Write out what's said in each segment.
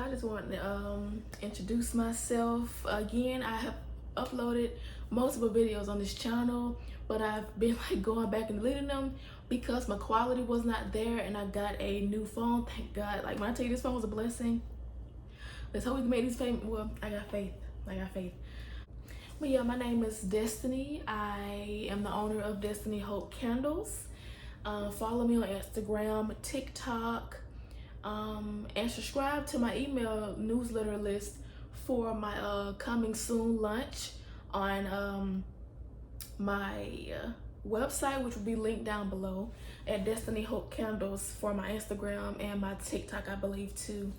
I just want to introduce myself again. I have uploaded multiple videos on this channel, but I've been like going back and deleting them because my quality was not there, and I got a new phone. Thank God. Like, when I tell you this phone was a blessing, let's hope we can make these payments. Well, I got faith. But yeah, my name is Destiny. I am the owner of Destiny Hope Candles. Follow me on Instagram, TikTok, and subscribe to my email newsletter list for my coming soon lunch on my website, which will be linked down below, at Destiny Hope Candles for my Instagram and my TikTok, I believe, too.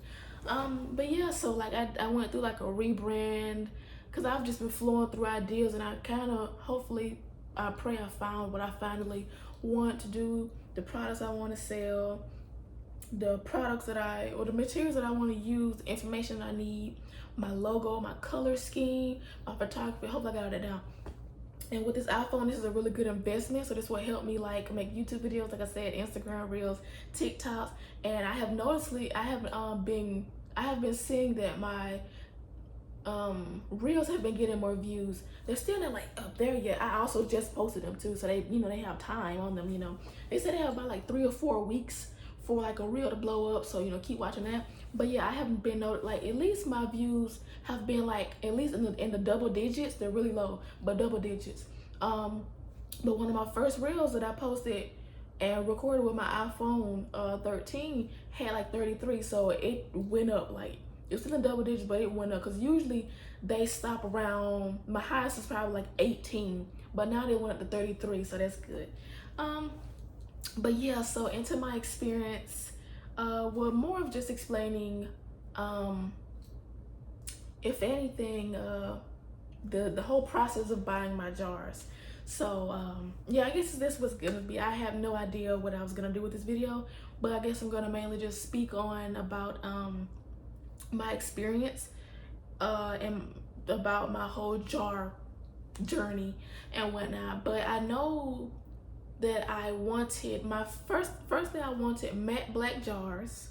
But yeah, so like I went through like a rebrand because I've just been flowing through ideas, and I kind of, hopefully, I pray I found what I finally want to do, the products I want to sell, the products that or the materials that I want to use, the information I need, my logo, my color scheme, my photography. Hopefully I got all that down. And with this iPhone, this is a really good investment. So this will help me like make YouTube videos, like I said, Instagram Reels, TikToks. And I have I have been seeing that my Reels have been getting more views. They're still not like up there yet. I also just posted them too, so they, they have time on them. They said they have about like 3 or 4 weeks for like a reel to blow up, so keep watching that. But yeah, I haven't been like, at least my views have been like at least in the double digits. They're really low, but double digits. But one of my first reels that I posted and recorded with my iPhone 13 had like 33, so it went up. Like, it's still in double digits, but it went up, because usually they stop around, my highest is probably like 18, but now they went up to 33, so that's good. But yeah, so into my experience, well, more of just explaining, if anything, the whole process of buying my jars. So yeah, I guess this was gonna be, I have no idea what I was gonna do with this video, but I guess I'm gonna mainly just speak on about my experience and about my whole jar journey and whatnot. But I know that I wanted, my first thing, I wanted matte black jars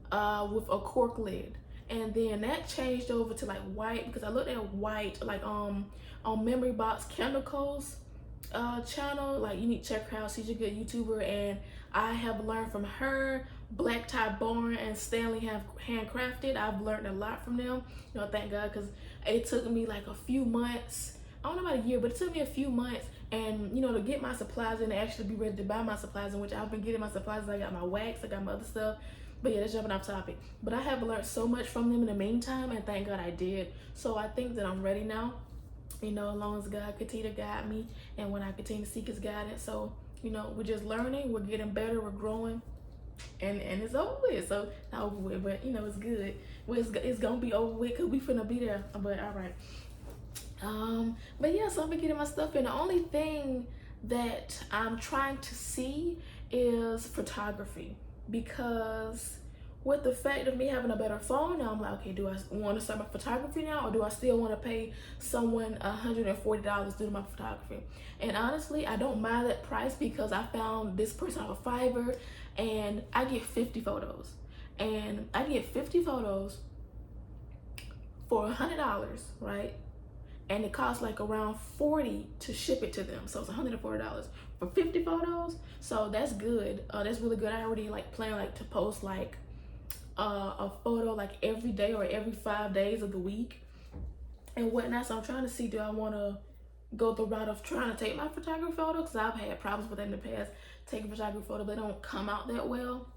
with a cork lid, and then that changed over to like white, because I looked at white like on Memory Box Chemicals channel. Like, you need to check her out, she's a good YouTuber, and I have learned from her. Black Tie Barn and Stanley have handcrafted. I've learned a lot from them, thank God, because it took me like a few months, I don't know about a year, but it took me a few months, and to get my supplies and actually be ready to buy my supplies, in which I've been getting my supplies. I got my wax, I got my other stuff. But yeah, that's jumping off topic. But I have learned so much from them in the meantime, and thank God I did. So I think that I'm ready now, as long as God continue to guide me, and when I continue to seek his guidance. So we're just learning, we're getting better, we're growing, and it's over with. So not over with, but it's good. Well, it's gonna be over with, because we finna be there. But all right. But yeah, so I'm getting my stuff in. The only thing that I'm trying to see is photography, because with the fact of me having a better phone now, I'm like, okay, do I want to start my photography now, or do I still want to pay someone $140 to do my photography? And honestly, I don't mind that price, because I found this person on Fiverr, and I get 50 photos, and I get 50 photos for $100, right? And it costs like around $40 to ship it to them, so it's $140 for 50 photos. So that's good. That's really good. I already like plan like to post like a photo like every day or every 5 days of the week and whatnot. So I'm trying to see, do I want to go the route of trying to take my photography photo, because I've had problems with that in the past, taking photography photos, they don't come out that well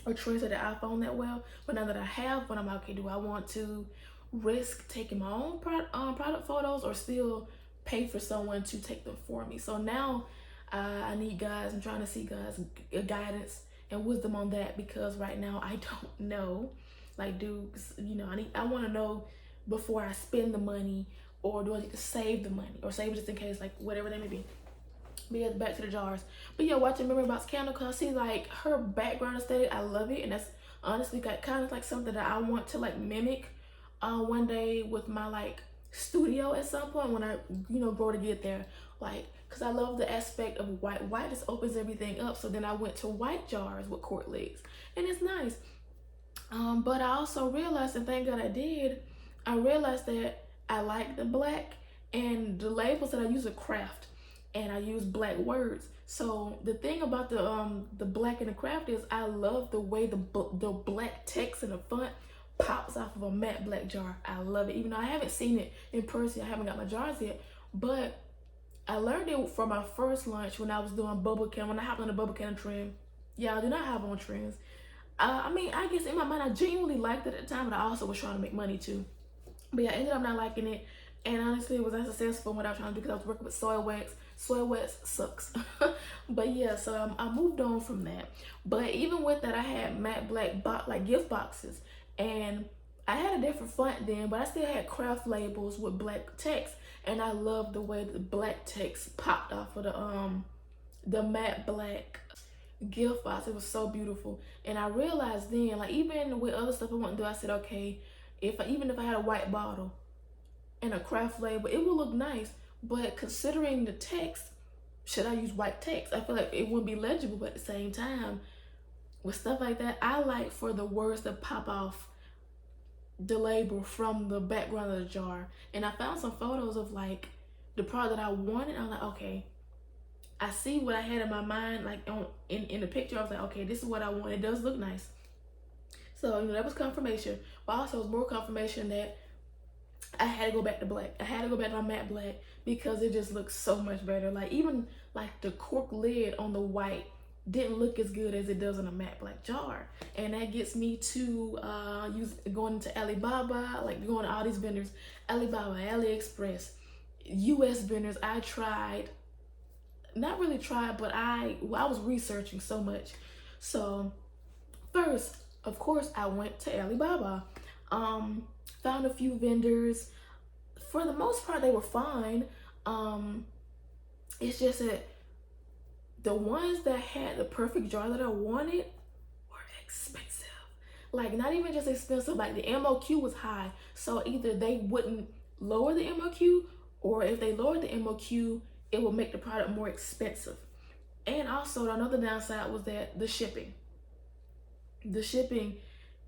or translate the iPhone that well. But now that I have one, I'm like, okay, do I want to risk taking my own product photos, or still pay for someone to take them for me? So now I need guys, I'm trying to see guys guidance and wisdom on that, because right now I don't know. Like, I want to know before I spend the money, or do I need to save the money, or save it just in case, like whatever that may be. But yeah, back to the jars. But yeah, watching Memory Box Candle, because I see like her background aesthetic, I love it, and that's honestly kind of like something that I want to like mimic one day with my like studio at some point, when I grow to get there, like, because I love the aspect of white just opens everything up. So then I went to white jars with cork legs, and it's nice. But I also realized, and thank God I did, I realized that I like the black, and the labels that I use are craft, and I use black words. So the thing about the black and the craft is I love the way the black text in the font pops off of a matte black jar. I love it. Even though I haven't seen it in person, I haven't got my jars yet, but I learned it for my first lunch when I was doing bubble can. When I hopped on the bubble can trend, yeah, I do not have on trends. I mean, I guess in my mind, I genuinely liked it at the time, but I also was trying to make money too. But yeah, I ended up not liking it, and honestly, it was unsuccessful in what I was trying to do because I was working with soy wax. Soy wax sucks. But yeah, so I moved on from that. But even with that, I had matte black like gift boxes, and I had a different font then, but I still had craft labels with black text, and I loved the way the black text popped off of the matte black gift box. It was so beautiful, and I realized then, like even with other stuff I want to do, I said, okay, even if I had a white bottle and a craft label, it would look nice. But considering the text, should I use white text? I feel like it wouldn't be legible. But at the same time, with stuff like that, I like for the words to pop off the label from the background of the jar. And I found some photos of like the product that I wanted. I'm like, okay, I see what I had in my mind, like in the picture. I was like, okay, this is what I want. It does look nice. So, that was confirmation. But also it was more confirmation that I had to go back to black. I had to go back to my matte black because it just looks so much better. Like even like the cork lid on the white didn't look as good as it does in a matte black jar. And that gets me to going into Alibaba, like going to all these vendors, Alibaba, AliExpress, US vendors. I tried, not really tried, but I was researching so much. So first, of course, I went to Alibaba. Found a few vendors. For the most part, they were fine. It's just that the ones that had the perfect jar that I wanted were expensive. Like not even just expensive, like the MOQ was high. So either they wouldn't lower the MOQ, or if they lowered the MOQ, it would make the product more expensive. And also another downside was that the shipping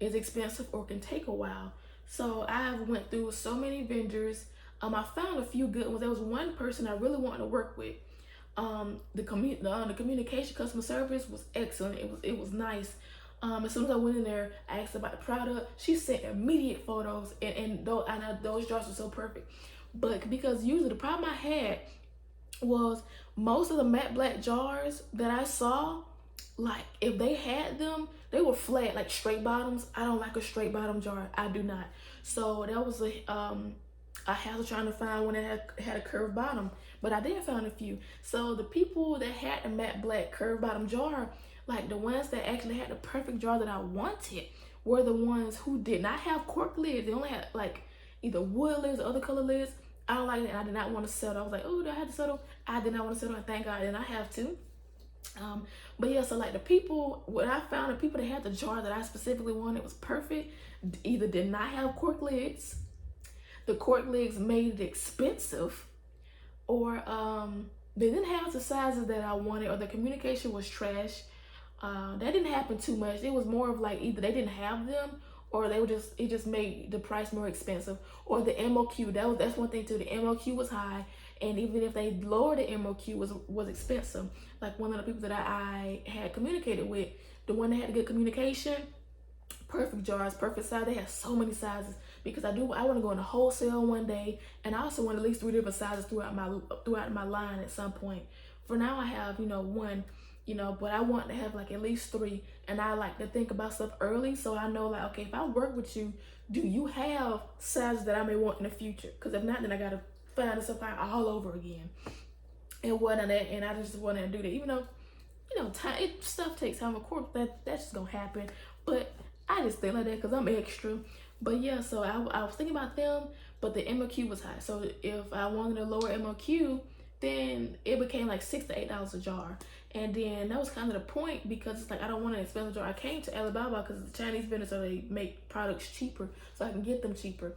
is expensive or can take a while. So I went through so many vendors. I found a few good ones. There was one person I really wanted to work with. The communication, customer service was excellent. It was nice. As soon as I went in there, I asked about the product. She sent immediate photos, and those jars were so perfect. But because usually the problem I had was most of the matte black jars that I saw, like if they had them, they were flat, like straight bottoms. I don't like a straight bottom jar. I do not. So that was a hassle trying to find one that had a curved bottom. But I did find a few. So the people that had the matte black curved bottom jar, like the ones that actually had the perfect jar that I wanted, were the ones who did not have cork lids. They only had like either wood lids or other color lids. I don't like it, and I did not want to settle. I was like, oh, do I have to settle? I did not want to settle, and thank God I did not have to. But yeah, so like the people, what I found, the people that had the jar that I specifically wanted was perfect, either did not have cork lids, the cork lids made it expensive, or they didn't have the sizes that I wanted, or the communication was trash. That didn't happen too much. It was more of like either they didn't have them, or it just made the price more expensive, or the MOQ. That's one thing too. The MOQ was high, and even if they lowered the MOQ, was expensive. Like one of the people that I had communicated with, the one that had a good communication, perfect jars, perfect size. They had so many sizes because I want to go into wholesale one day, and I also want at least 3 different sizes throughout my line at some point. For now, I have one. But I want to have like at least 3, and I like to think about stuff early, so I know like, okay, if I work with you, do you have sizes that I may want in the future? Because if not, then I gotta find the supply all over again and whatnot. And I just want to do that, even though stuff takes time. Of course, that's just gonna happen, but I just think like that because I'm extra. But yeah, so I was thinking about them, but the MOQ was high. So if I wanted a lower MOQ, then it became like $6 to $8 a jar. And then that was kind of the point, because it's like I don't want an expensive jar. I came to Alibaba because it's a Chinese vendor, so they make products cheaper, so I can get them cheaper.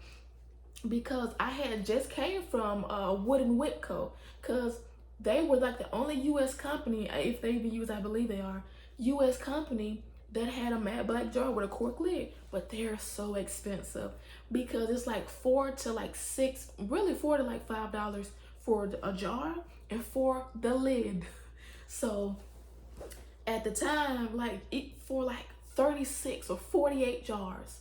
Because I had just came from Wood and Whitco, because they were like the only U.S. company, if they even use, I believe they are, U.S. company that had a matte black jar with a cork lid, but they're so expensive because it's like $4 to like $6, really $4 to like $5 for a jar and for the lid. So at the time, like for like 36 or 48 jars,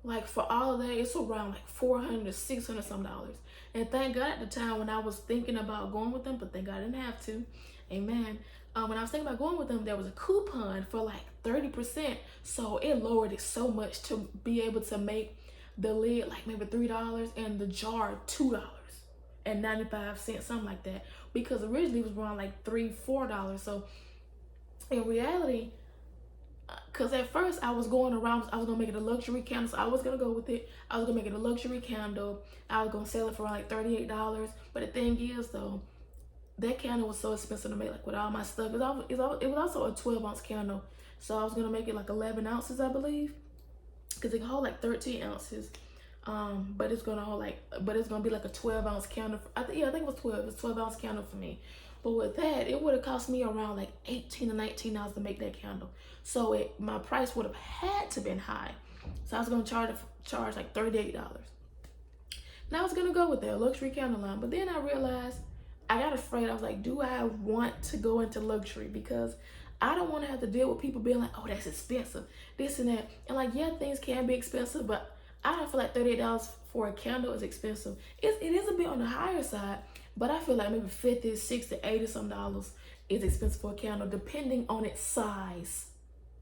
like for all of that, it's around like 400 to 600 some dollars. And thank God at the time when I was thinking about going with them, but thank God I didn't have to. Amen. When I was thinking about going with them, there was a coupon for like 30%. So it lowered it so much to be able to make the lid like maybe $3 and the jar $2.95, something like that. Because originally it was around like $3-4. So in reality, because at first I was going around, I was gonna make it a luxury candle, so I was gonna go with it. I was gonna make it a luxury candle. I was gonna sell it for around like $38. But the thing is though, that candle was so expensive to make, like with all my stuff. It was also a 12-ounce candle, so I was gonna make it like 11 ounces, I believe, because it can hold like 13 ounces. But it's gonna hold like, but it's gonna be like a 12-ounce candle. I think it was 12. It's 12-ounce candle for me. But with that, it would have cost me around like $18 to $19 to make that candle. So my price would have had to been high. So I was gonna charge like $38. And I was gonna go with that luxury candle line, but then I realized, I got afraid. I was like, do I want to go into luxury? Because I don't want to have to deal with people being like, oh, that's expensive, this and that. And like, yeah, things can be expensive, but I don't feel like $38 for a candle is expensive. It is a bit on the higher side, but I feel like maybe 50, 60, 80 some dollars is expensive for a candle, depending on its size.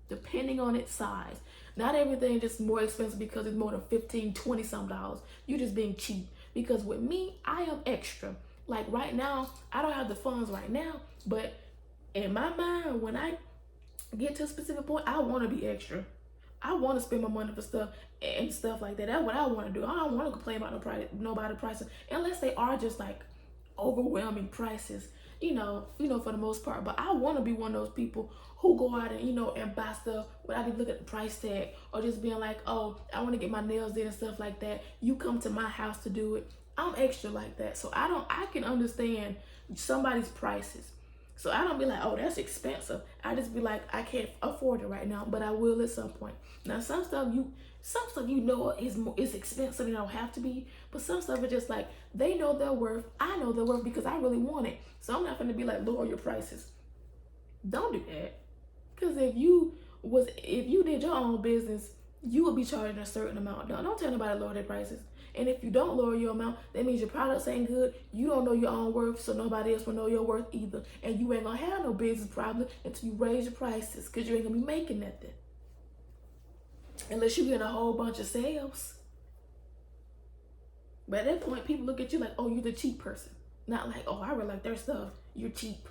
Depending on its size. Not everything just more expensive because it's more than 15, 20 some dollars. You're just being cheap. Because with me, I am extra. Like right now, I don't have the funds right now, but in my mind, when I get to a specific point, I want to be extra. I want to spend my money for stuff and stuff like that. That's what I want to do. I don't want to complain about nobody prices, unless they are just like overwhelming prices, for the most part. But I want to be one of those people who go out and, and buy stuff without even looking at the price tag, or just being like, oh, I want to get my nails did and stuff like that. You come to my house to do it. I'm extra like that. So I can understand somebody's prices. So I don't be like, oh, that's expensive. I just be like, I can't afford it right now, but I will at some point. Now, some stuff is expensive and don't have to be, but some stuff is just like, they know their worth. I know their worth because I really want it. So I'm not going to be like, lower your prices. Don't do that. Because if you did your own business, you would be charging a certain amount. Don't tell nobody to lower their prices. And if you don't lower your amount, that means your products ain't good. You don't know your own worth, so nobody else will know your worth either. And you ain't gonna have no business problem until you raise your prices, because you ain't gonna be making nothing. Unless you get a whole bunch of sales. But at that point, people look at you like, oh, you're the cheap person. Not like, oh, I really like their stuff. You're cheap.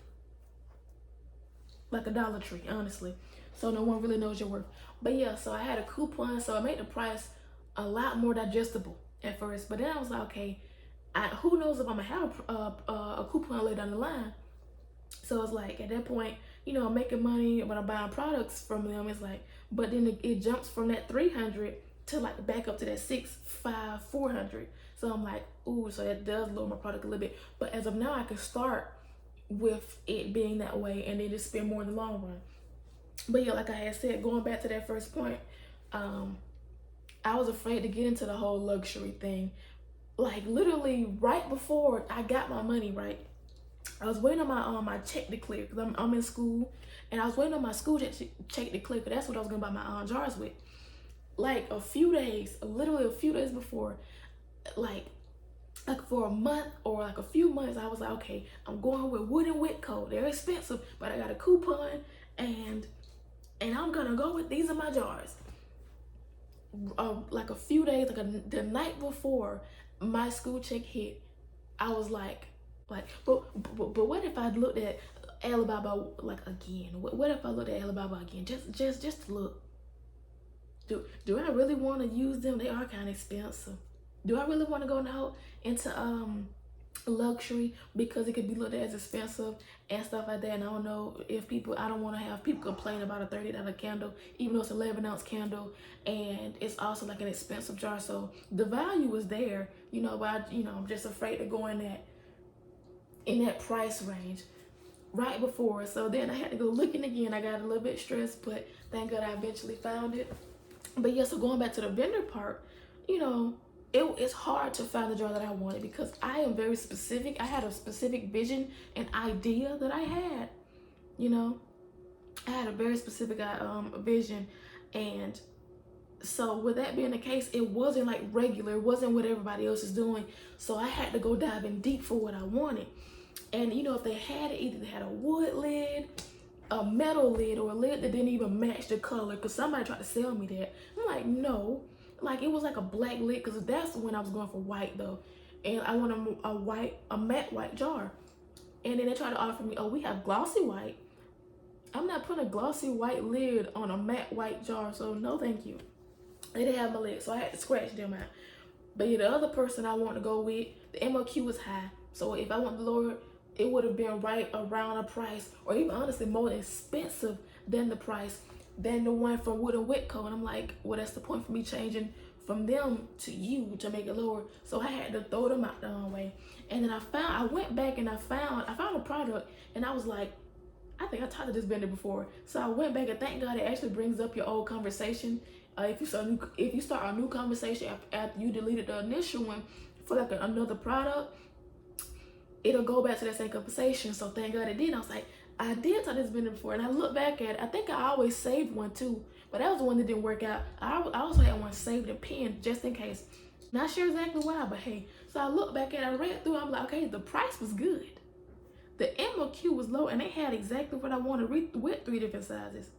Like a Dollar Tree, honestly. So no one really knows your worth. But yeah, so I had a coupon, so I made the price a lot more digestible at first. But then I was like, okay, who knows if I'm gonna have a coupon later down the line. So it's like, at that point, I'm making money when I'm buying products from them. It's like, but then it jumps from that 300 to like back up to that 650, 400. So I'm like, ooh, so that does lower my product a little bit. But as of now, I can start with it being that way and then just spend more in the long run. But yeah, like I had said, going back to that first point, I was afraid to get into the whole luxury thing. Like literally right before I got my money, right, I was waiting on my check to clear, because I'm in school, and I was waiting on my school check to clear, because that's what I was gonna buy my jars with. Like literally a few days before, like for a month or like a few months, I was like, okay, I'm going with Wood and Whitco. They're expensive, but I got a coupon, and I'm gonna go with these are my jars. Like a few days, the night before my school check hit, I was like, but what if I looked at Alibaba like again? What if I looked at Alibaba again? Just to look. Do I really want to use them? They are kind of expensive. Do I really want to go now into luxury, because it could be looked at as expensive and stuff like that? And I don't know if I don't want to have people complain about a $30 candle, even though it's an 11-ounce candle, and it's also like an expensive jar. So the value is there, but I'm just afraid to go in that price range. right before. So then I had to go looking again. I got a little bit stressed, but thank God I eventually found it. But yeah, so going back to the vendor part, you know, it's hard to find the jar that I wanted because I am very specific. I had a specific vision and idea that I had, you know. I had a very specific vision, and so with that being the case, it wasn't like regular. It wasn't what everybody else is doing. So I had to go dive in deep for what I wanted. And you know, if they had it, either they had a wood lid, a metal lid, or a lid that didn't even match the color, because somebody tried to sell me that. I'm like, no. Like, it was like a black lid, because that's when I was going for white though. And I want a matte white jar. And then they tried to offer me, oh, we have glossy white. I'm not putting a glossy white lid on a matte white jar, so no thank you. They didn't have my lid, so I had to scratch them out. But yeah, the other person I want to go with, the MOQ was high. So if I want the lower, it would have been right around a price, or even honestly more expensive than the price than the one from Wood and Whitco. And I'm like, well, that's the point for me changing from them to you to make it lower. So I had to throw them out the wrong way. And then I went back and I found a product, and I was like, I think I talked to this vendor before. So I went back, and thank God it actually brings up your old conversation. If you start a new conversation after you deleted the initial one for like another product, it'll go back to that same conversation. So thank God it did. And I was like, I did talk to this vendor before, and I look back at it. I think I always saved one too, but that was the one that didn't work out. I also had one saved and pinned just in case. Not sure exactly why, but hey. So I look back at it, I read through, I'm like, okay, the price was good. The MOQ was low, and they had exactly what I wanted with 3 different sizes.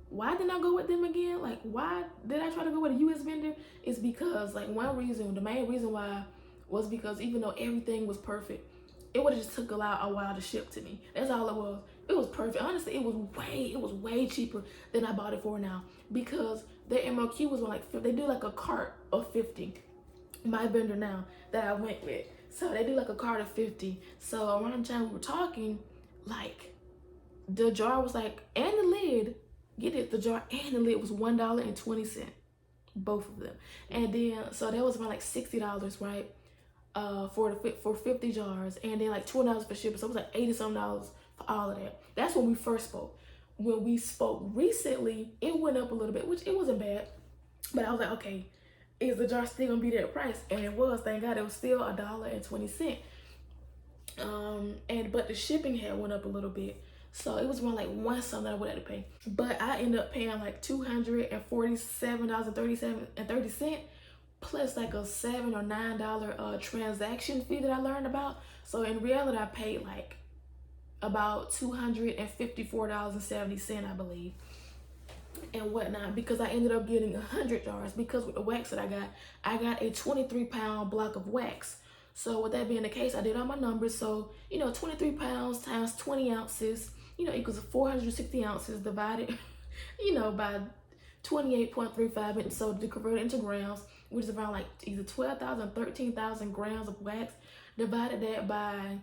Why didn't I go with them again? Like, why did I try to go with a US vendor? It's because, like, the main reason why was because even though everything was perfect, it would have just took a while to ship to me. That's all it was. It was perfect. Honestly, it was way cheaper than I bought it for now, because their MOQ was like, they do like a cart of 50. My vendor now that I went with. So they do like a cart of 50. So around the time we were talking, like, the jar was like, and the lid, get it, the jar and the lid was $1.20, both of them. And then, so that was around like $60, right? For 50 jars, and then like $20 for shipping. So it was like $80-something for all of that. That's when we first spoke. When we spoke recently, it went up a little bit, which it wasn't bad. But I was like, okay, is the jar still gonna be that price? And it was, thank God, it was still $1.20. But the shipping had went up a little bit. So it was around like $1 something I would have to pay. But I ended up paying like $247.30 plus like a $7 or $9 transaction fee that I learned about. So in reality, I paid like about $254.70, I believe, and whatnot, because I ended up getting 100 jars. Because with the wax that I got a 23-pound block of wax. So with that being the case, I did all my numbers. So, you know, 23 pounds times 20 ounces, you know, equals 460 ounces divided, you know, by 28.35. And so to convert it into grams, which is around like either 12,000, 13,000 grams of wax, divided that by,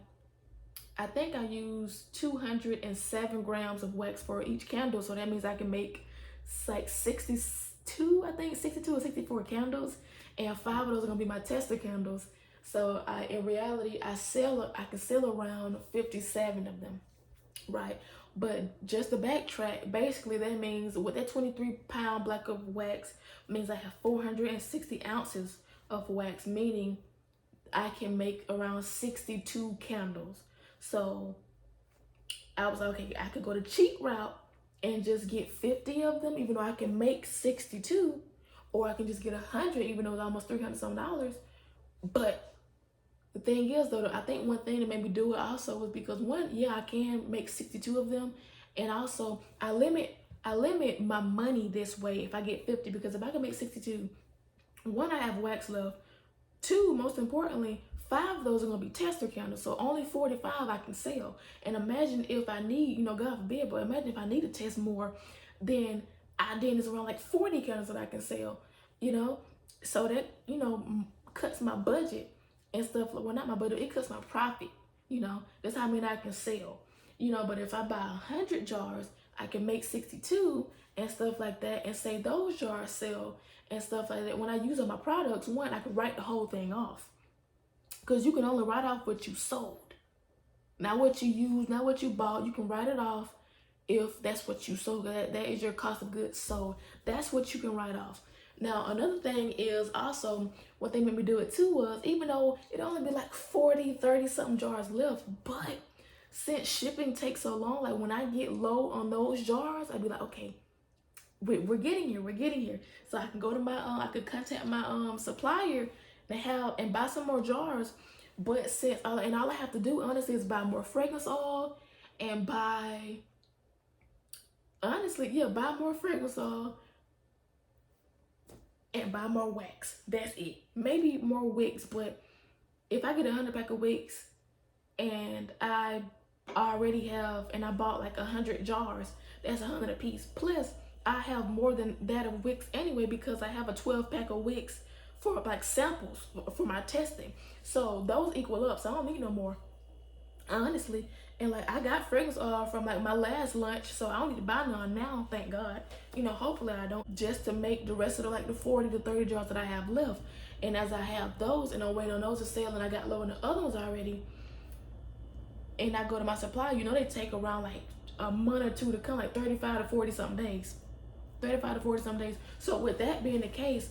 I think I used 207 grams of wax for each candle. So that means I can make like 62 or 64 candles, and 5 of those are gonna be my tester candles. So in reality, I can sell around 57 of them, right? But just to backtrack, basically that means with that 23-pound block of wax means I have 460 ounces of wax, meaning I can make around 62 candles. So I was like, okay, I could go the cheap route and just get 50 of them, even though I can make 62, or I can just get 100, even though it's almost $300-some. But the thing is, though, I think one thing that made me do it also was because, one, yeah, I can make 62 of them, and also I limit my money this way if I get 50, because if I can make 62, one, I have wax left. 2, most importantly, 5 of those are gonna be tester candles, so only 45 I can sell. And imagine if I need, you know, God forbid, but imagine if I need to test more, then it's around like 40 candles that I can sell, you know. So that, you know, cuts my budget and stuff. Well, not my budget, it cuts my profit, you know. That's how many I can sell, you know. But if I buy 100 jars, I can make 62 and stuff like that, and say those jars sell and stuff like that. When I use on my products, one, I can write the whole thing off, because you can only write off what you sold. not what you use, not what you bought. You can write it off if that's what you sold. That is your cost of goods sold. That's what you can write off. Now, another thing is also what they made me do it too was, even though it only be like 40, 30 something jars left, but since shipping takes so long, like when I get low on those jars, I'd be like, okay, we're getting here. So I can go to my, I could contact my supplier and buy some more jars. But since, and all I have to do honestly is buy more fragrance oil and buy more fragrance oil and buy more wax. That's it. Maybe more wicks, but if I get 100 pack of wicks and I already have, and I bought like 100 jars, that's 100 a piece. Plus, I have more than that of wicks anyway because I have a 12 pack of wicks for like samples for my testing. So those equal up, so I don't need no more, honestly. And like I got fragrance oil from like my last lunch, so I don't need to buy none now, thank God. Hopefully I don't, just to make the rest of the 40 to 30 jars that I have left. And as I have those and I'm waiting on those to sell and I got low on the other ones already, and I go to my supplier, they take around like a month or two to come, like 35 to 40 something days. 35 to 40 something days. So with that being the case,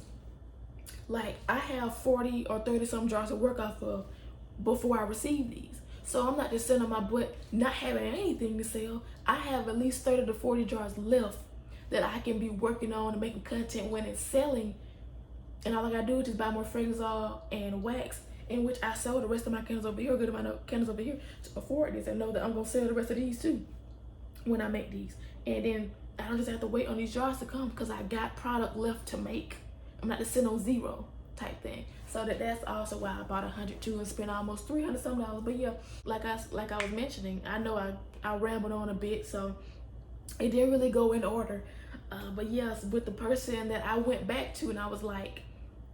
like I have 40 or 30 some jars to work off of before I receive these. So I'm not just sitting on my butt not having anything to sell. I have at least 30 to 40 jars left that I can be working on and making content when it's selling. And all I gotta do is just buy more fragrance oil and wax, in which I sell the rest of my candles over here, good amount of candles over here to afford this, and know that I'm gonna sell the rest of these too when I make these. And then I don't just have to wait on these jars to come because I got product left to make. I'm not just sitting on zero type thing. So that's also why I bought 100 too and spent almost $300 some. But yeah, like I was mentioning, I know I rambled on a bit, so it didn't really go in order. But yes, with the person that I went back to and I was like,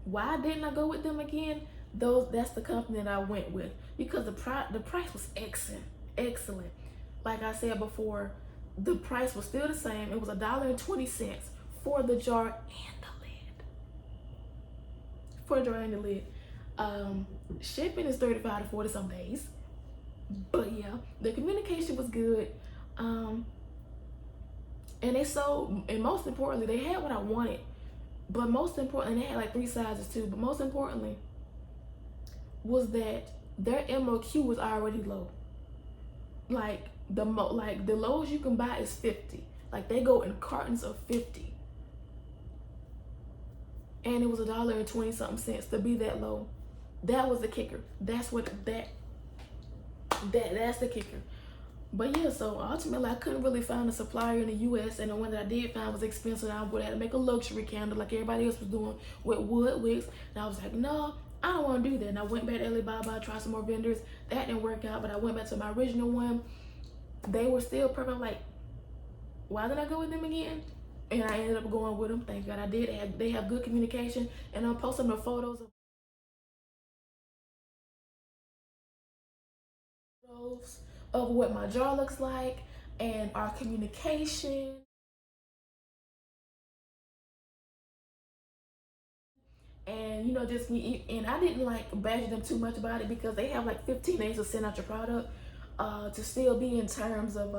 why didn't I go with them again? That's the company that I went with because the price was excellent. Like I said before, the price was still the same. It was $1.20 for the jar and the lid. For the jar and the lid. Shipping is 35 to 40 some days. But yeah, the communication was good. And they sold, and most importantly, they had what I wanted. But most importantly, they had like 3 sizes too. But most importantly was that their MOQ was already low. Like the lowest you can buy is 50. Like they go in cartons of 50. And it was $1.20 something to be that low. That was the kicker. That's the kicker. But yeah, so ultimately I couldn't really find a supplier in the US, and the one that I did find was expensive. I would have to make a luxury candle like everybody else was doing with wood wicks. And I was like, no, I don't want to do that. And I went back to Alibaba, tried some more vendors. That didn't work out, but I went back to my original one. They were still perfect. I'm like, why did I go with them again? And I ended up going with them. Thank God I did. They have good communication, and I'll post some of the photos of what my jar looks like and our communication. And just me, and I didn't like badger them too much about it because they have like 15 days to send out your product to still be in terms of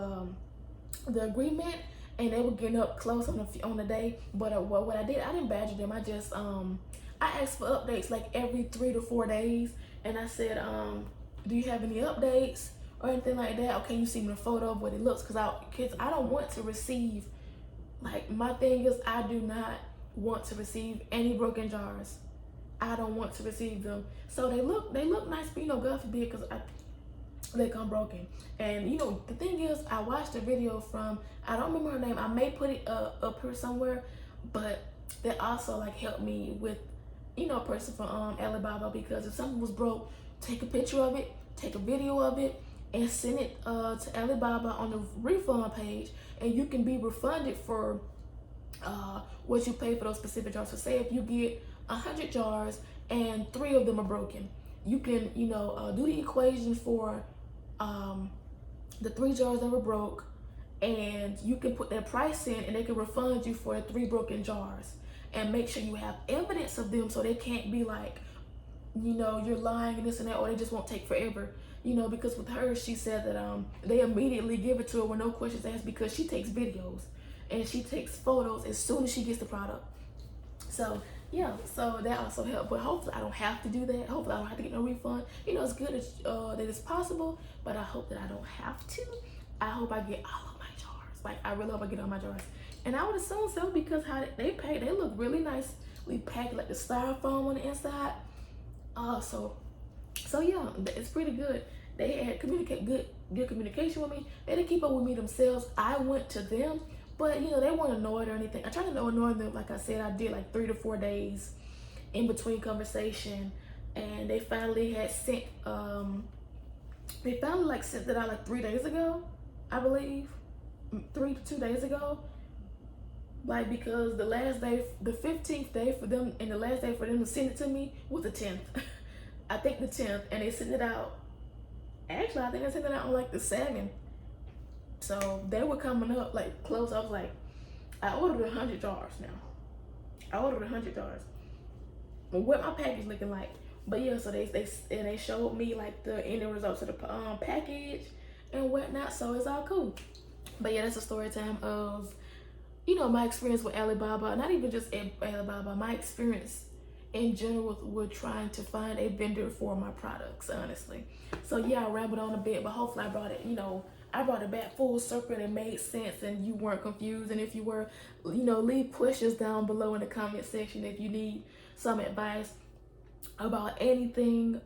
the agreement, and they were getting up close on the day. But what I did, I didn't badger them. I just I asked for updates like every 3 to 4 days, and I said, do you have any updates or anything like that? Okay, you see me a photo of what it looks, because I don't want to receive, like, my thing is I do not want to receive any broken jars. I don't want to receive them. So they look nice, but God forbid, because they come broken. And the thing is, I watched a video from, I don't remember her name, I may put it up here somewhere, but that also like helped me with a person from Alibaba, because if something was broke, take a picture of it, take a video of it, and send it to Alibaba on the refund page, and you can be refunded for what you pay for those specific jars. So say if you get 100 jars and 3 of them are broken, you can do the equation for the 3 jars that were broke, and you can put that price in, and they can refund you for the 3 broken jars, and make sure you have evidence of them, so they can't be like, you're lying and this and that, or they just won't take forever. you know, because with her, she said that they immediately give it to her with no questions asked because she takes videos and she takes photos as soon as she gets the product. So yeah, so that also helped. But hopefully I don't have to do that. Hopefully I don't have to get no refund. You know, it's good that it's possible, but I hope that I don't have to. I hope I get all of my jars. Like, I really hope I get all my jars. And I would assume so, because how they pay, they look really nicely packed, like the styrofoam on the inside. So yeah, it's pretty good. They had good communication with me. They didn't keep up with me themselves. I went to them, but you know, they weren't annoyed or anything. I tried to annoy them. Like I said, I did like 3 to 4 days in between conversation, and they finally had sent they finally like sent it out like 3 days ago, I believe, 3 to 2 days ago. Like, because the last day, the 15th day for them, and the last day for them to send it to me was the 10th. I think the 10th, and they sent it out. Actually, I think they sent it out on like the 7th. So they were coming up like close. I was like, I ordered 100 jars now. I ordered 100 jars. What my package looking like? But yeah, so they showed me like the ending results of the package and whatnot. So it's all cool. But yeah, that's a story time of, you know, my experience with Alibaba. Not even just Alibaba. My experience in general with trying to find a vendor for my products, honestly. So yeah, I rambled on a bit, but hopefully I brought it, you know, I brought it back full circle and it made sense and you weren't confused. And if you were, you know, leave questions down below in the comment section if you need some advice about anything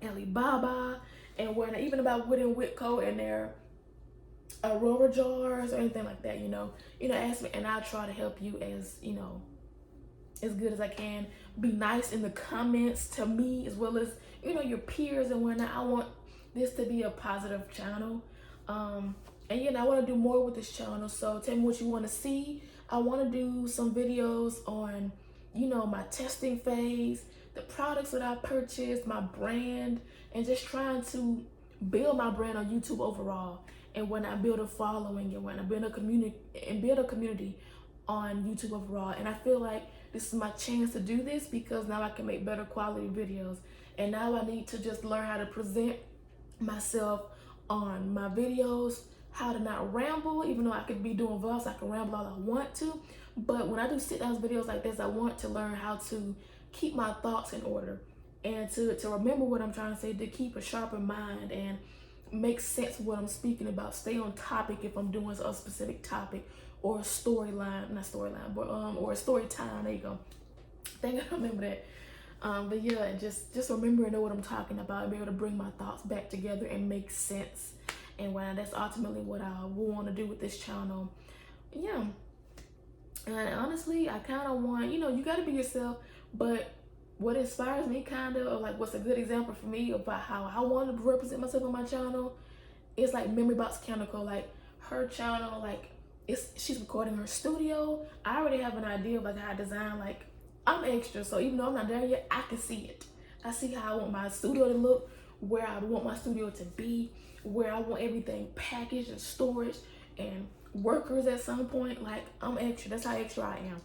Alibaba, and even about Wood and Whitco and their Aurora jars or anything like that, you know, ask me and I'll try to help you as, you know, as good as I can. Be nice in the comments to me as well as, you know, your peers and whatnot. I want this to be a positive channel. And you know, I want to do more with this channel. So tell me what you want to see. I want to do some videos on, you know, my testing phase, the products that I purchased, my brand, and just trying to build my brand on YouTube overall. And when I build a following and when I build a community on YouTube overall. And I feel like this is my chance to do this because now I can make better quality videos. And now I need to just learn how to present myself on my videos, how to not ramble, even though I could be doing vlogs, I can ramble all I want to. But when I do sit down videos like this, I want to learn how to keep my thoughts in order and to remember what I'm trying to say, to keep a sharper mind and make sense of what I'm speaking about. Stay on topic if I'm doing a specific topic or a storyline, not storyline, but or a story time. There you go. I think I remember that. But yeah, just remember and know what I'm talking about and be able to bring my thoughts back together and make sense. And that's ultimately what I want to do with this channel. Yeah. And honestly, I kind of want, you know, you got to be yourself, but what inspires me kind of, or like what's a good example for me about how I want to represent myself on my channel is like Memory Box Chemical. Like her channel, like she's recording her studio. I already have an idea of like how I design, like I'm extra, so even though I'm not there yet, I can see it. I see how I want my studio to look, where I want my studio to be, where I want everything packaged and storage and workers at some point. Like I'm extra. That's how extra I am.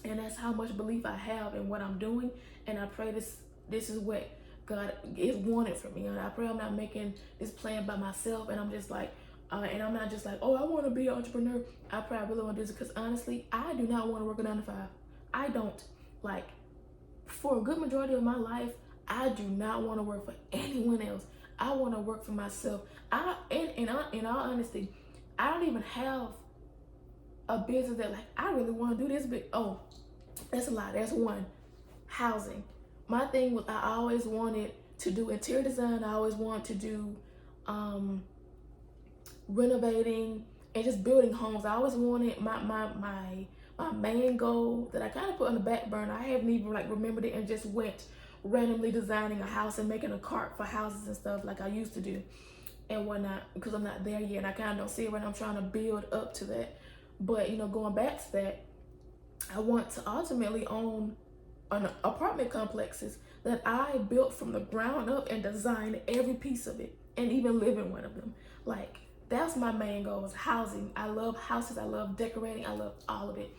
And that's how much belief I have in what I'm doing. And I pray this is what God is wanted for me. And I pray I'm not making this plan by myself. And I'm just like, and I'm not just like, oh, I want to be an entrepreneur. I pray I really want to do this because honestly, I do not want to work a 9 to 5. I don't. Like, for a good majority of my life, I do not want to work for anyone else. I want to work for myself. In all honesty, I don't even have a business that like I really want to do this, but oh, that's a lot. That's one. Housing. My thing was I always wanted to do interior design. I always wanted to do renovating and just building homes. I always wanted my main goal that I kind of put on the back burner. I haven't even like remembered it and just went randomly designing a house and making a cart for houses and stuff like I used to do and whatnot, because I'm not there yet and I kind of don't see it right now. I'm trying to build up to that. But you know, going back to that, I want to ultimately own an apartment complexes that I built from the ground up and designed every piece of it and even live in one of them. Like that's my main goal, is housing. I love houses. I love decorating. I love all of it.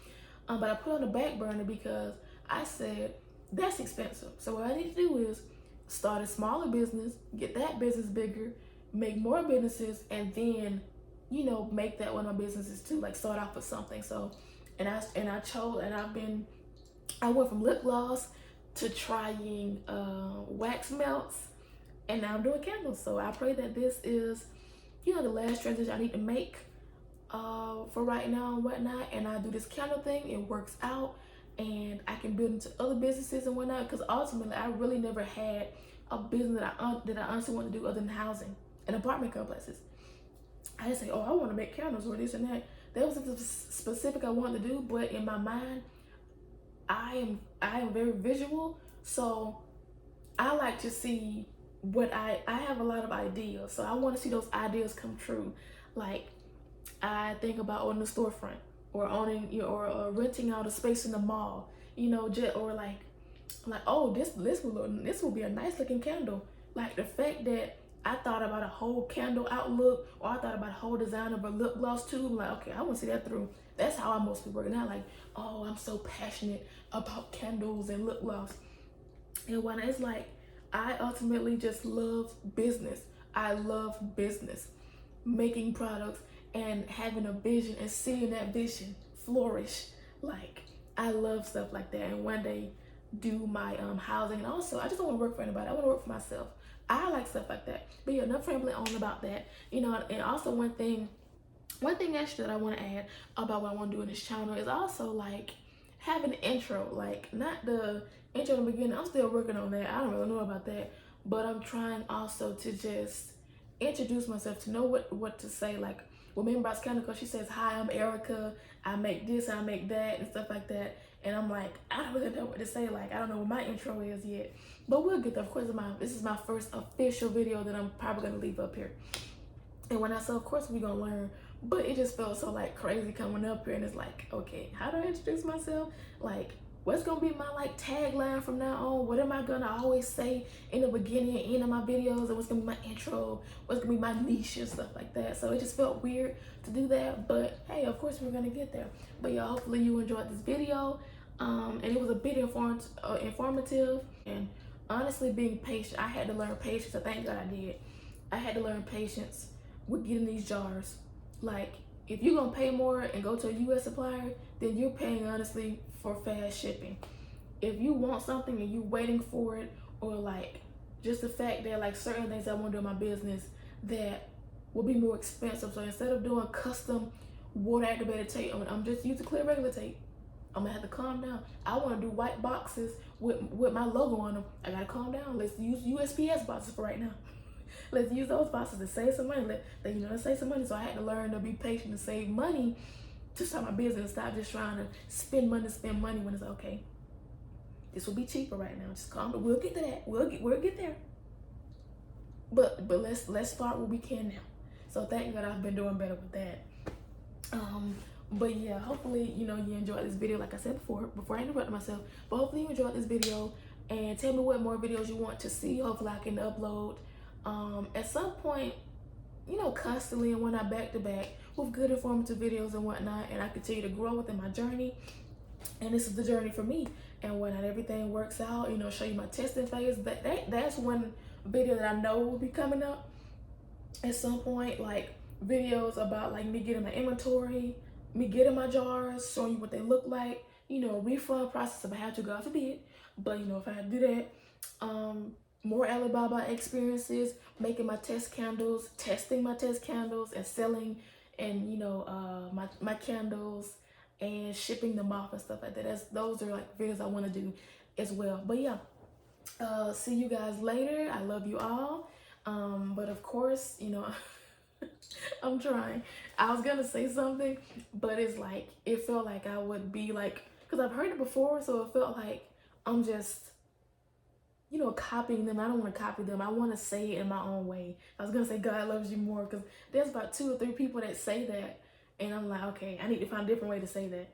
But I put it on the back burner because I said that's expensive. So what I need to do is start a smaller business, get that business bigger, make more businesses, and then, you know, make that one of my businesses too. Like start off with something. So, I went from lip gloss to trying wax melts, and now I'm doing candles. So I pray that this is, you know, the last transition I need to make for right now and whatnot. And I do this candle thing, it works out, and I can build into other businesses and whatnot. Because ultimately, I really never had a business that I honestly want to do other than housing and apartment complexes. I didn't say, oh, I want to make candles or this and that. That was the specific I wanted to do, but in my mind, I am very visual, so I like to see what I have a lot of ideas, so I want to see those ideas come true. Like I think about owning a storefront, or owning, you know, or renting out a space in the mall, you know, or like oh, this will be a nice looking candle. Like the fact that I thought about a whole candle outlook, or I thought about a whole design of a lip gloss too. I'm like, okay, I want to see that through. That's how I mostly work. Not like, oh, I'm so passionate about candles and lip gloss. And when it's like, I ultimately just love business. I love business, making products and having a vision and seeing that vision flourish. Like I love stuff like that. And one day do my housing. And also, I just don't want to work for anybody. I want to work for myself. I like stuff like that. But yeah, enough rambling on about that. You know, and also one thing extra that I want to add about what I want to do in this channel is also like having an intro. Like not the intro in the beginning. I'm still working on that. I don't really know about that. But I'm trying also to just introduce myself, to know what to say. Like with Member's Chemical, she says, hi, I'm Erica. I make this, I make that, and stuff like that. And I'm like, I don't really know what to say. Like, I don't know what my intro is yet. But we'll get there. Of course, this is my first official video that I'm probably going to leave up here. And when I say, of course, we're going to learn. But it just felt so, like, crazy coming up here. And it's like, okay, how do I introduce myself? Like, what's going to be my, like, tagline from now on? What am I going to always say in the beginning and end of my videos? And what's going to be my intro? What's going to be my niche and stuff like that? So it just felt weird to do that. But, hey, of course, we're going to get there. But, yeah, hopefully you enjoyed this video. And it was a bit informative. And honestly, being patient, I had to learn patience. I thank God I did. I had to learn patience with getting these jars. Like, if you're gonna pay more and go to a US supplier, then you're paying honestly for fast shipping. If you want something and you're waiting for it, or like just the fact that like certain things I want to do in my business that will be more expensive. So instead of doing custom water activated tape, I'm just using clear regular tape. I'm gonna have to calm down. I want to do white boxes with my logo on them. I gotta calm down. Let's use USPS boxes for right now. Let's use those boxes to save some money. Let's save some money. So I had to learn to be patient and save money to start my business. Stop just trying to spend money when it's okay. This will be cheaper right now. Just calm down. We'll get to that. We'll get there. But let's start what we can now. So thank God I've been doing better with that. But yeah, hopefully, you know, you enjoyed this video. Like I said before I interrupted myself, but hopefully you enjoyed this video, and tell me what more videos you want to see. Hopefully I can upload at some point, you know, constantly and whatnot, back to back, with good informative videos and whatnot, and I continue to grow within my journey. And this is the journey for me. And when not everything works out, you know, show you my testing phase. That's one video that I know will be coming up at some point. Like videos about like me getting my inventory, me getting my jars, showing you what they look like, you know, refund process if I have to, God forbid. But you know, if I have to do that, more Alibaba experiences, making my test candles, testing my test candles, and selling, and you know, my candles, and shipping them off and stuff like that. Those are like videos I want to do as well. But yeah, see you guys later. I love you all. But of course, you know, I'm trying. I was gonna say something, but it's like, it felt like I would be like, because I've heard it before, so it felt like I'm just, you know, copying them. I don't want to copy them. I want to say it in my own way. I was gonna say God loves you more, because there's about 2 or 3 people that say that, and I'm like, okay, I need to find a different way to say that,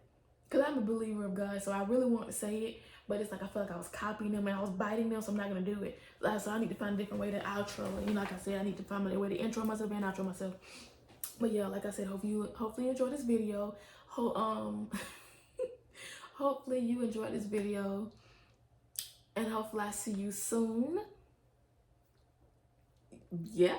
because I'm a believer of God, so I really want to say it, but it's like I feel like I was copying them and I was biting them, so I'm not gonna do it. So I need to find a different way to outro. You know, like I said, I need to find a way to intro myself and outro myself. But yeah, like I said, hopefully you enjoyed this video. Hopefully you enjoyed this video, and hopefully I see you soon. yeah.